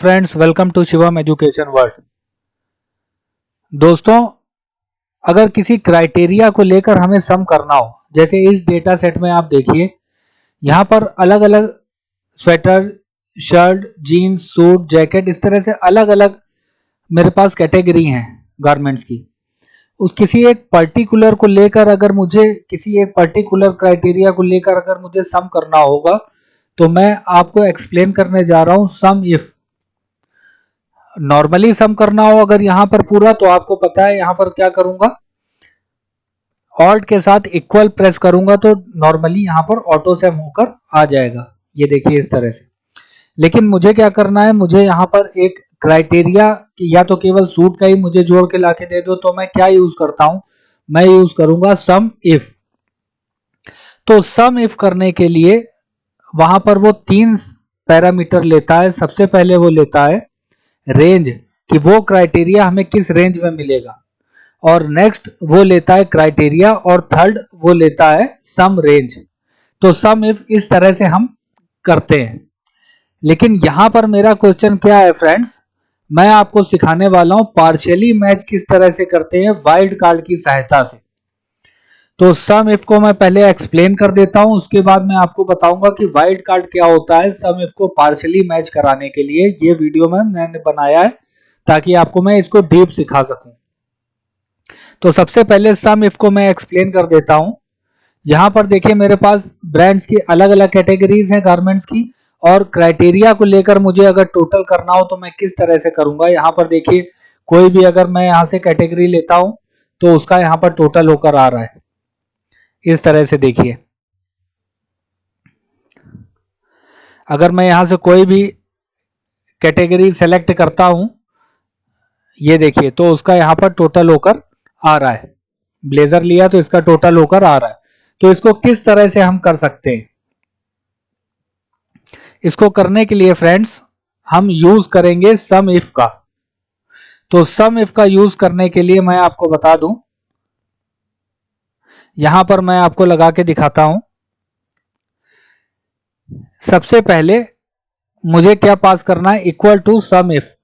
Friends, welcome to Shivam education world. दोस्तों, अगर किसी क्राइटेरिया को लेकर हमें सम करना हो, जैसे इस डेटा सेट में आप देखिए, यहाँ पर अलग अलग sweater, shirt, jeans, suit, jacket, इस तरह से अलग अलग मेरे पास कैटेगरी हैं गारमेंट्स की। उस किसी एक पर्टिकुलर को लेकर अगर मुझे किसी एक पर्टिकुलर क्राइटेरिया को लेकर अगर मुझे सम करना होगा, तो मैं आपको एक्सप्लेन करने जा रहा हूँ सम इफ। नॉर्मली सम करना हो अगर यहाँ पर पूरा, तो आपको पता है यहाँ पर क्या करूंगा, ऑल्ट के साथ इक्वल प्रेस करूंगा तो नॉर्मली यहाँ पर ऑटो सम होकर आ जाएगा। ये देखिए इस तरह से। लेकिन मुझे क्या करना है, मुझे यहाँ पर एक क्राइटेरिया या तो केवल सूट का ही मुझे जोड़ के लाके दे दो, तो मैं क्या यूज करता हूं, मैं यूज करूंगा सम इफ। तो सम इफ करने के लिए वहां पर वो 3 पैरामीटर लेता है। सबसे पहले वो लेता है रेंज, कि वो क्राइटेरिया हमें किस रेंज में मिलेगा, और नेक्स्ट वो लेता है क्राइटेरिया, और थर्ड वो लेता है सम रेंज। तो सम इफ इस तरह से हम करते हैं। लेकिन यहां पर मेरा क्वेश्चन क्या है फ्रेंड्स, मैं आपको सिखाने वाला हूं पार्शियली मैच किस तरह से करते हैं वाइल्ड कार्ड की सहायता से। तो सम इफ को मैं पहले एक्सप्लेन कर देता हूं, उसके बाद मैं आपको बताऊंगा कि वाइल्ड कार्ड क्या होता है सम इफ को पार्शियली मैच कराने के लिए। ये वीडियो मैंने बनाया है ताकि आपको मैं इसको डीप सिखा सकूं। तो सबसे पहले सम इफ को मैं एक्सप्लेन कर देता हूं। यहां पर देखिए मेरे पास ब्रांड्स की अलग अलग कैटेगरीज हैं गारमेंट्स की, और क्राइटेरिया को लेकर मुझे अगर टोटल करना हो तो मैं किस तरह से करूंगा। यहाँ पर देखिए कोई भी अगर मैं यहाँ से कैटेगरी लेता हूं तो उसका यहाँ पर टोटल होकर आ रहा है इस तरह से। देखिए अगर मैं यहां से कोई भी कैटेगरी सेलेक्ट करता हूं, ये देखिए, तो उसका यहाँ पर टोटल होकर आ रहा है। ब्लेजर लिया तो इसका टोटल होकर आ रहा है। तो इसको किस तरह से हम कर सकते हैं, इसको करने के लिए फ्रेंड्स हम यूज करेंगे सम इफ का। तो सम इफ का यूज करने के लिए मैं आपको बता दूं, यहां पर मैं आपको लगा के दिखाता हूं। सबसे पहले मुझे क्या पास करना है, इक्वल टू सम इफ।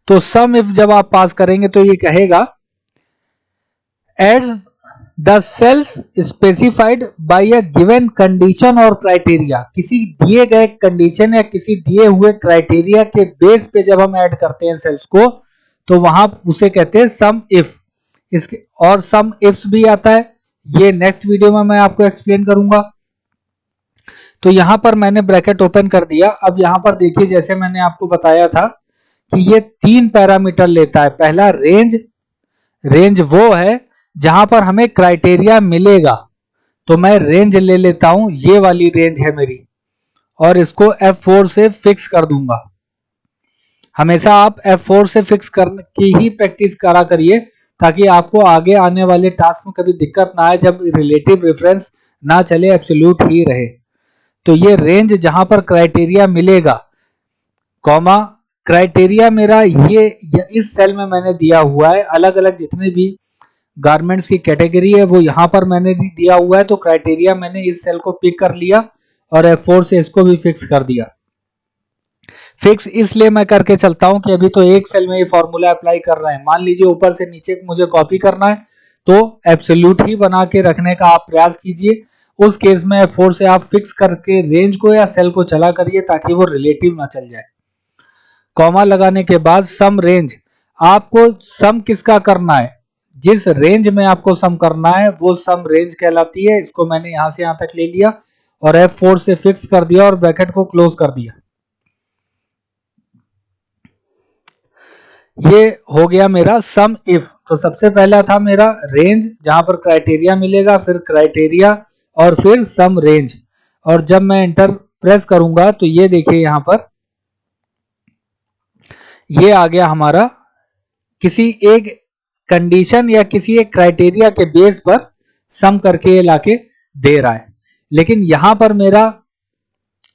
तो सम इफ जब आप पास करेंगे तो ये कहेगा adds the sales specified by a given condition और क्राइटेरिया। किसी दिए गए कंडीशन या किसी दिए हुए क्राइटेरिया के बेस पे जब हम ऐड करते हैं सेल्स को, तो वहां उसे कहते हैं सम इफ। इसके और सम इफ्स भी आता है, ये नेक्स्ट वीडियो में मैं आपको एक्सप्लेन करूंगा। तो यहां पर मैंने ब्रैकेट ओपन कर दिया। अब यहां पर देखिए, जैसे मैंने आपको बताया था कि ये 3 पैरामीटर लेता है। पहला रेंज, रेंज वो है जहां पर हमें क्राइटेरिया मिलेगा, तो मैं रेंज ले लेता हूं, ये वाली रेंज है मेरी, और इसको F4 से फिक्स कर दूंगा। हमेशा आप F4 से फिक्स करने की ही प्रैक्टिस करा करिए, ताकि आपको आगे आने वाले टास्क में कभी दिक्कत ना आए, जब रिलेटिव रेफरेंस ना चले, एब्सोल्यूट ही रहे। तो ये रेंज जहां पर क्राइटेरिया मिलेगा, कॉमा क्राइटेरिया मेरा ये इस सेल में मैंने दिया हुआ है। अलग अलग जितने भी गारमेंट्स की कैटेगरी है वो यहाँ पर मैंने दिया हुआ है। तो क्राइटेरिया मैंने इस सेल को पिक कर लिया और F4 से इसको भी फिक्स कर दिया। फिक्स इसलिए मैं करके चलता हूं कि अभी तो एक सेल में ये फॉर्मूला अप्लाई कर रहे हैं। मान लीजिए ऊपर से नीचे मुझे कॉपी करना है, तो एब्सोल्यूट ही बना के रखने का आप प्रयास कीजिए। उस केस में F4 से आप फिक्स करके रेंज को या सेल को चला करिए, ताकि वो रिलेटिव ना चल जाए। कॉमा लगाने के बाद सम रेंज, आपको सम किसका करना है, जिस रेंज में आपको सम करना है वो सम रेंज कहलाती है। इसको मैंने यहां से यहां तक ले लिया और F4 से फिक्स कर दिया और ब्रैकेट को क्लोज कर दिया। ये हो गया मेरा सम इफ। तो सबसे पहला था मेरा रेंज, जहां पर क्राइटेरिया मिलेगा, फिर क्राइटेरिया, और फिर सम रेंज। और जब मैं एंटर प्रेस करूंगा तो ये देखिए यहां पर ये आ गया हमारा किसी एक कंडीशन या किसी एक क्राइटेरिया के बेस पर सम करके ये लाके दे रहा है। लेकिन यहां पर मेरा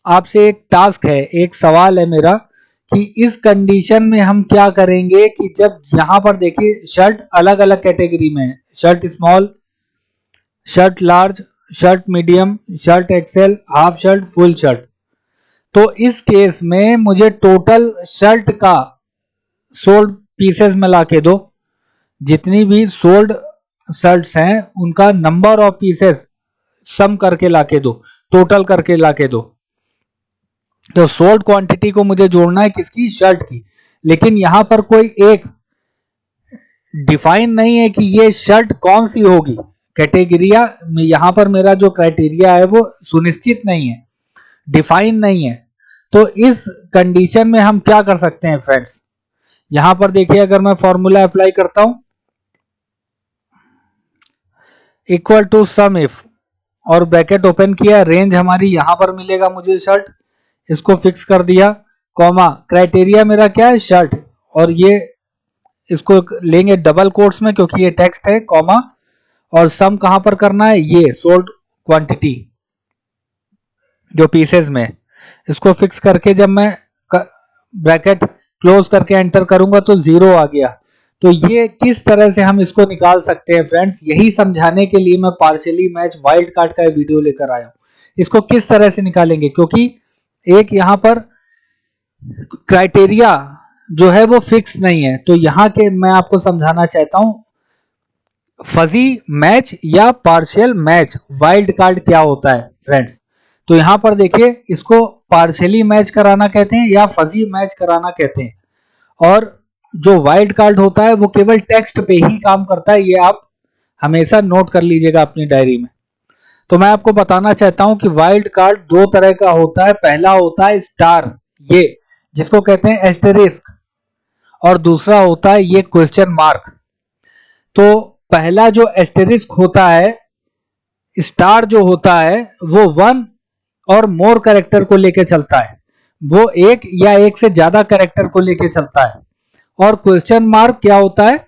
आपसे एक टास्क है, एक सवाल है मेरा, कि इस कंडीशन में हम क्या करेंगे कि जब यहां पर देखिए शर्ट अलग अलग कैटेगरी में है, shirt small, shirt large, shirt medium, shirt XL, half shirt, full shirt. तो इस केस में मुझे टोटल शर्ट का सोल्ड पीसेस में ला के दो, जितनी भी सोल्ड शर्ट्स हैं उनका नंबर ऑफ पीसेस सम करके ला के दो, टोटल करके ला के दो। तो सोल्ड क्वांटिटी को मुझे जोड़ना है किसकी, शर्ट की। लेकिन यहां पर कोई एक डिफाइन नहीं है कि ये शर्ट कौन सी होगी, कैटेगरिया में यहां पर मेरा जो क्राइटेरिया है वो सुनिश्चित नहीं है, डिफाइन नहीं है। तो इस कंडीशन में हम क्या कर सकते हैं फ्रेंड्स, यहां पर देखिए अगर मैं फॉर्मूला अप्लाई करता हूं, इक्वल टू सम इफ और ब्रैकेट ओपन किया, रेंज हमारी यहां पर मिलेगा मुझे शर्ट, इसको फिक्स कर दिया, कॉमा क्राइटेरिया मेरा क्या है, शर्ट, और ये इसको लेंगे डबल कोट्स में क्योंकि ये टेक्स्ट है, कॉमा, और सम कहां पर करना है, ये सोल्ड क्वांटिटी जो पीसेस में, इसको फिक्स करके जब मैं ब्रैकेट क्लोज करके एंटर करूंगा तो 0 आ गया। तो ये किस तरह से हम इसको निकाल सकते हैं फ्रेंड्स, यही समझाने के लिए मैं पार्शियली मैच वाइल्ड कार्ड का वीडियो लेकर आया हूं। इसको किस तरह से निकालेंगे, क्योंकि एक यहां पर क्राइटेरिया जो है वो फिक्स नहीं है, तो यहां के मैं आपको समझाना चाहता हूं फजी मैच या पार्शियल मैच वाइल्ड कार्ड क्या होता है फ्रेंड्स। तो यहां पर देखिए इसको पार्शियली मैच कराना कहते हैं या फजी मैच कराना कहते हैं, और जो वाइल्ड कार्ड होता है वो केवल टेक्स्ट पे ही काम करता है, ये आप हमेशा नोट कर लीजिएगा अपनी डायरी में। तो मैं आपको बताना चाहता हूं कि वाइल्ड कार्ड दो तरह का होता है, पहला होता है स्टार, ये जिसको कहते हैं एस्टेरिस्क, और दूसरा होता है ये क्वेश्चन मार्क। तो पहला जो एस्टेरिस्क होता है, स्टार जो होता है वो 1 और मोर कैरेक्टर को लेकर चलता है, वो एक या एक से ज्यादा कैरेक्टर को लेकर चलता है, और क्वेश्चन मार्क क्या होता है,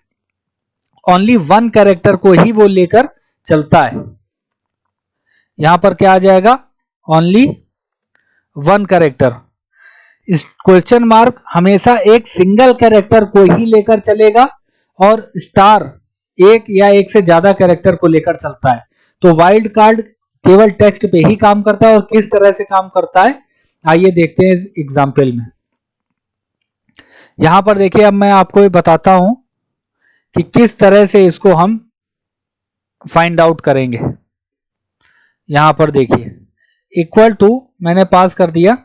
ओनली 1 कैरेक्टर को ही वो लेकर चलता है। यहां पर क्या आ जाएगा, ओनली 1 कैरेक्टर। इस क्वेश्चन मार्क हमेशा एक सिंगल कैरेक्टर को ही लेकर चलेगा, और स्टार एक या एक से ज्यादा कैरेक्टर को लेकर चलता है। तो वाइल्ड कार्ड केवल टेक्स्ट पे ही काम करता है, और किस तरह से काम करता है आइए देखते हैं इस एग्जाम्पल में। यहां पर देखिए अब मैं आपको ये बताता हूं कि किस तरह से इसको हम फाइंड आउट करेंगे। यहां पर देखिए इक्वल टू मैंने पास कर दिया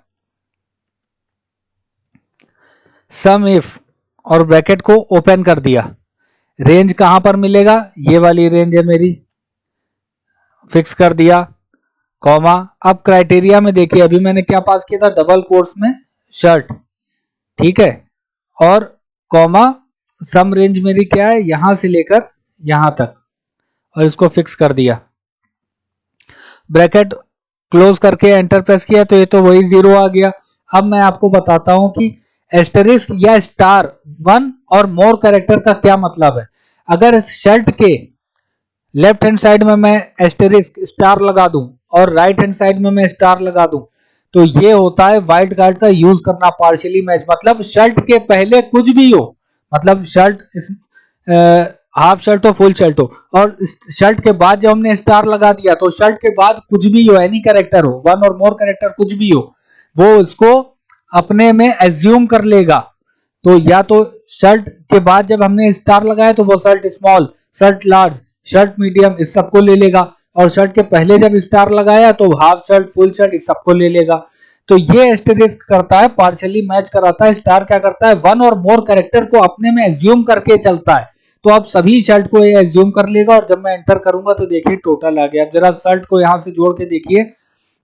सम इफ और ब्रैकेट को ओपन कर दिया, रेंज कहां पर मिलेगा, ये वाली रेंज है मेरी, फिक्स कर दिया, कॉमा, अब क्राइटेरिया में देखिए अभी मैंने क्या पास किया था, डबल कोट्स में शर्ट, ठीक है, और कॉमा, सम रेंज मेरी क्या है, यहां से लेकर यहां तक, और इसको फिक्स कर दिया, ब्रैकेट क्लोज करके एंटर प्रेस किया तो ये तो वही 0 आ गया। अब मैं आपको बताता हूं कि एस्टेरिस्क या स्टार 1 और मोर कैरेक्टर का क्या मतलब है। अगर शर्ट के लेफ्ट हैंड साइड में मैं एस्टेरिस्क स्टार लगा दूं और राइट हैंड साइड में मैं स्टार लगा दूं, तो ये होता है वाइल्ड कार्ड का यूज करना पार्शियली मैच, मतलब शर्ट के पहले कुछ भी हो, मतलब शर्ट हाफ शर्ट हो फुल शर्ट हो, और शर्ट के बाद जब हमने स्टार लगा दिया तो शर्ट के बाद कुछ भी हो, एनी कैरेक्टर हो, 1 और मोर कैरेक्टर कुछ भी हो, वो इसको अपने में एज्यूम कर लेगा। तो या तो शर्ट के बाद जब हमने स्टार लगाया तो वो shirt small, shirt large, shirt medium इस सबको ले लेगा, और शर्ट के पहले जब स्टार लगाया तो हाफ शर्ट फुल शर्ट इस सबको ले लेगा। तो ये एस्टेरिस्क करता है, पार्शियली मैच कराता है। स्टार क्या करता है, 1 और मोर कैरेक्टर को अपने में एज्यूम करके चलता है, तो आप सभी शर्ट को ये एज्यूम कर लेगा, और जब मैं एंटर करूंगा तो देखिए टोटल आ गया। अब जरा शर्ट को यहां से जोड़ के देखिए,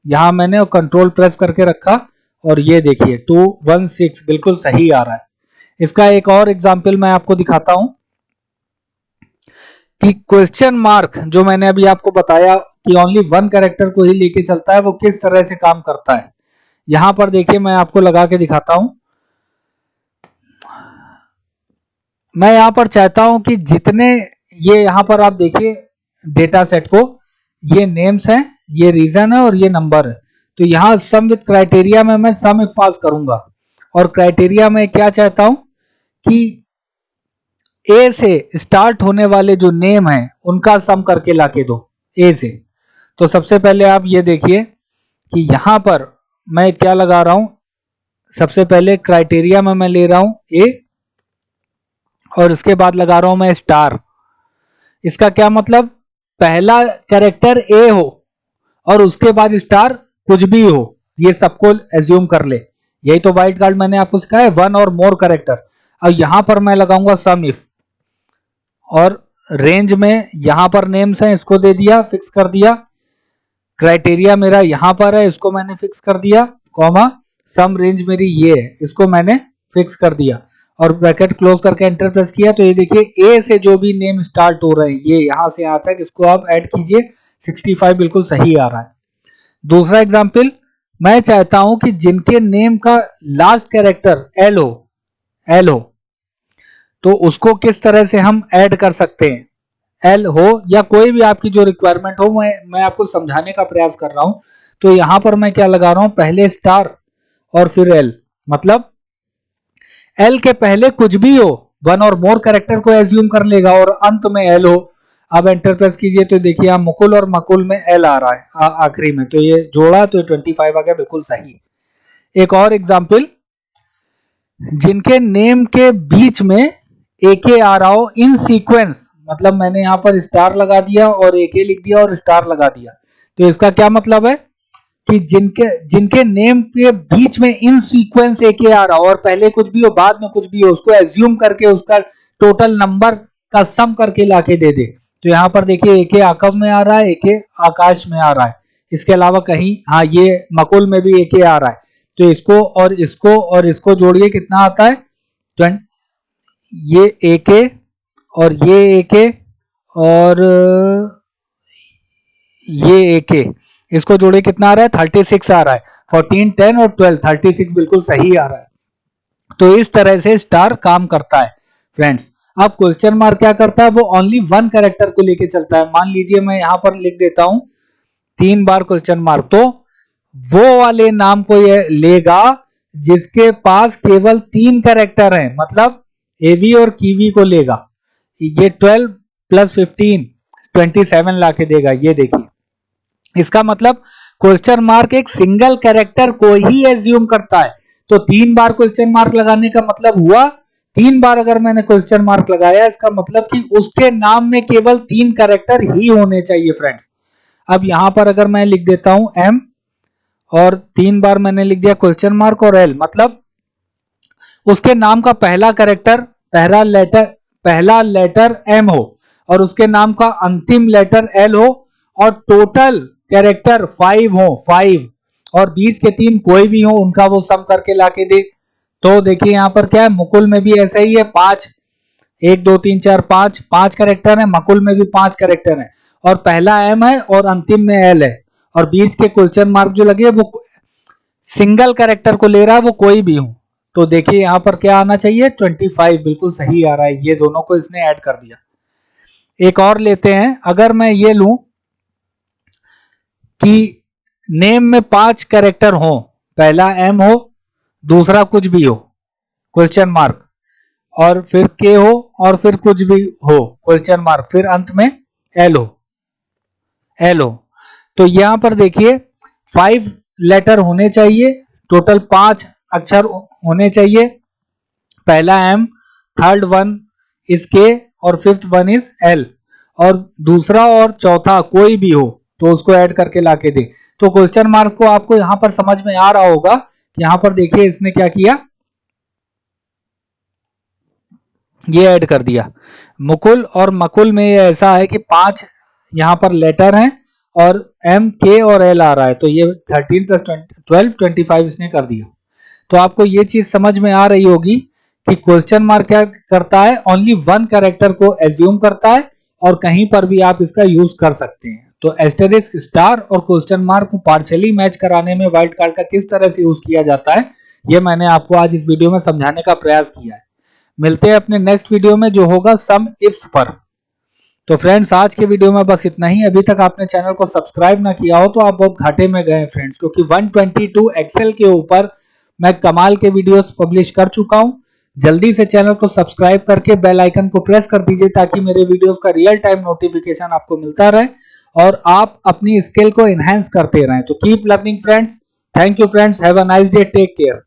यहां मैंने कंट्रोल प्रेस करके रखा और ये देखिए 216 बिल्कुल सही आ रहा है। इसका एक और एग्जांपल मैं आपको दिखाता हूं कि क्वेश्चन मार्क जो मैंने अभी आपको बताया कि ओनली 1 कैरेक्टर को ही लेके चलता है, वो किस तरह से काम करता है। यहां पर देखिए मैं आपको लगा के दिखाता हूं। मैं यहां पर चाहता हूं कि जितने ये यहां पर आप देखिए डेटा सेट को, ये नेम्स हैं, ये रीजन है और ये नंबर है। तो यहां सम विद क्राइटेरिया में मैं सम इफ पास करूंगा, और क्राइटेरिया में क्या चाहता हूं कि ए से स्टार्ट होने वाले जो नेम हैं उनका सम करके लाके दो ए से। तो सबसे पहले आप ये देखिए कि यहां पर मैं क्या लगा रहा हूं, सबसे पहले क्राइटेरिया में मैं ले रहा हूं ए और उसके बाद लगा रहा हूं मैं स्टार। इसका क्या मतलब, पहला कैरेक्टर ए हो और उसके बाद स्टार कुछ भी हो, ये सबको एज्यूम कर ले। यही तो वाइल्ड कार्ड मैंने आपको सिखाया है, वन और मोर कैरेक्टर। अब यहां पर मैं लगाऊंगा सम इफ, और रेंज में यहां पर नेम्स हैं, इसको दे दिया, फिक्स कर दिया। क्राइटेरिया मेरा यहां पर है, इसको मैंने फिक्स कर दिया, कॉमा सम रेंज मेरी ये है, इसको मैंने फिक्स कर दिया और ब्रैकेट क्लोज करके एंटर प्रेस किया। तो ये देखिए ए से जो भी नेम स्टार्ट हो रहे हैं ये यहां से आता है, इसको आप ऐड कीजिए, 65 बिल्कुल सही आ रहा है। दूसरा एग्जाम्पल, मैं चाहता हूं कि जिनके नेम का लास्ट कैरेक्टर एल हो तो उसको किस तरह से हम ऐड कर सकते हैं। एल हो या कोई भी आपकी जो रिक्वायरमेंट हो, मैं आपको समझाने का प्रयास कर रहा हूं। तो यहां पर मैं क्या लगा रहा हूं, पहले स्टार और फिर एल, मतलब एल के पहले कुछ भी हो, वन और मोर कैरेक्टर को एज्यूम कर लेगा और अंत में एल हो। अब एंटर प्रेस कीजिए तो देखिए आप मुकुल और मकुल में एल आ रहा है आखिरी में, तो ये जोड़ा तो 25 आ गया, बिल्कुल सही। एक और एग्जाम्पल, जिनके नेम के बीच में एके आ रहा हो इन सीक्वेंस, मतलब मैंने यहां पर स्टार लगा दिया और एके लिख दिया और स्टार लगा दिया, तो इसका क्या मतलब है कि जिनके नेम के बीच में इन सीक्वेंस एके आ रहा हो और पहले कुछ भी हो बाद में कुछ भी हो, उसको एज्यूम करके उसका टोटल नंबर का सम करके लाके दे दे। तो यहाँ पर देखिए एके आकब में आ रहा है, एके आकाश में आ रहा है, इसके अलावा कहीं, हाँ ये मकुल में भी एके आ रहा है। तो इसको और इसको जोड़िए कितना आता है, ये एके और ये एके और ये एके, इसको जोड़े कितना आ रहा है, 36 आ रहा है। 14, 10 और 12, 36 बिल्कुल सही आ रहा है। तो इस तरह से स्टार काम करता है फ्रेंड्स। अब क्वेश्चन मार्क क्या करता है, वो ओनली वन कैरेक्टर को लेके चलता है। मान लीजिए मैं यहां पर लिख देता हूं 3 बार क्वेश्चन मार्क, तो वो वाले नाम को ये लेगा जिसके पास केवल 3 कैरेक्टर हैं, मतलब एवी और कीवी को लेगा। ये 12 प्लस 15 27 लाके देगा, ये देखिए। इसका मतलब क्वेश्चन मार्क एक सिंगल कैरेक्टर को ही एज्यूम करता है। तो 3 बार क्वेश्चन मार्क लगाने का मतलब हुआ, 3 बार अगर मैंने क्वेश्चन मार्क लगाया, इसका मतलब कि उसके नाम में केवल 3 कैरेक्टर ही होने चाहिए फ्रेंड्स। अब यहां पर अगर मैं लिख देता हूं एम और 3 बार मैंने लिख दिया क्वेश्चन मार्क और एल, मतलब उसके नाम का पहला कैरेक्टर, पहला लेटर एम हो और उसके नाम का अंतिम लेटर एल हो और टोटल कैरेक्टर 5 हो, 5, और बीच के 3 कोई भी हो, उनका वो सम करके लाके दे। तो देखिए यहां पर क्या है, मुकुल में भी ऐसा ही है, 5, 1 2 3 4 5, 5 कैरेक्टर है, मकुल में भी 5 कैरेक्टर है और पहला एम है और अंतिम में एल है और बीच के क्वेश्चन मार्क जो लगे वो सिंगल कैरेक्टर को ले रहा है, वो कोई भी हो। तो देखिए यहां पर क्या आना चाहिए, 25 बिल्कुल सही आ रहा है, ये दोनों को इसने ऐड कर दिया। एक और लेते हैं, अगर मैं ये लूं कि नेम में 5 कैरेक्टर हो, पहला एम हो, दूसरा कुछ भी हो क्वेश्चन मार्क, और फिर के हो और फिर कुछ भी हो क्वेश्चन मार्क, फिर अंत में एल हो। तो यहां पर देखिए 5 लेटर होने चाहिए, टोटल 5 अक्षर होने चाहिए। पहला एम, थर्ड वन इज के और फिफ्थ वन इज एल, और दूसरा और चौथा कोई भी हो तो उसको ऐड करके लाके दे। तो क्वेश्चन मार्क को आपको यहां पर समझ में आ रहा होगा कि यहां पर देखिए इसने क्या किया, ये ऐड कर दिया। मुकुल और मकुल में ये ऐसा है कि 5 यहां पर लेटर हैं और एम के और एल आ रहा है, तो ये 13 प्लस 12 25 इसने कर दिया। तो आपको ये चीज समझ में आ रही होगी कि क्वेश्चन मार्क क्या करता है, ओनली वन कैरेक्टर को एज्यूम करता है और कहीं पर भी आप इसका यूज कर सकते हैं। तो एस्टेरिस्क, स्टार और क्वेश्चन मार्क को पार्शियली मैच कराने में वाइल्ड कार्ड का किस तरह से यूज किया जाता है, ये मैंने आपको आज इस वीडियो में समझाने का प्रयास किया है। मिलते हैं अपने नेक्स्ट वीडियो में जो होगा सम इफ्स पर। तो फ्रेंड्स आज के वीडियो में बस इतना ही। अभी तक आपने चैनल को सब्सक्राइब ना किया हो तो आप बहुत घाटे में गए फ्रेंड्स, क्योंकि 122 एक्सेल के ऊपर मैं कमाल के वीडियोस पब्लिश कर चुका हूं। जल्दी से चैनल को सब्सक्राइब करके बेल आइकन को प्रेस कर दीजिए ताकि मेरे वीडियोस का रियल टाइम नोटिफिकेशन आपको मिलता रहे और आप अपनी स्किल को एनहांस करते रहें। तो keep learning friends, thank you friends, have a nice day, take care.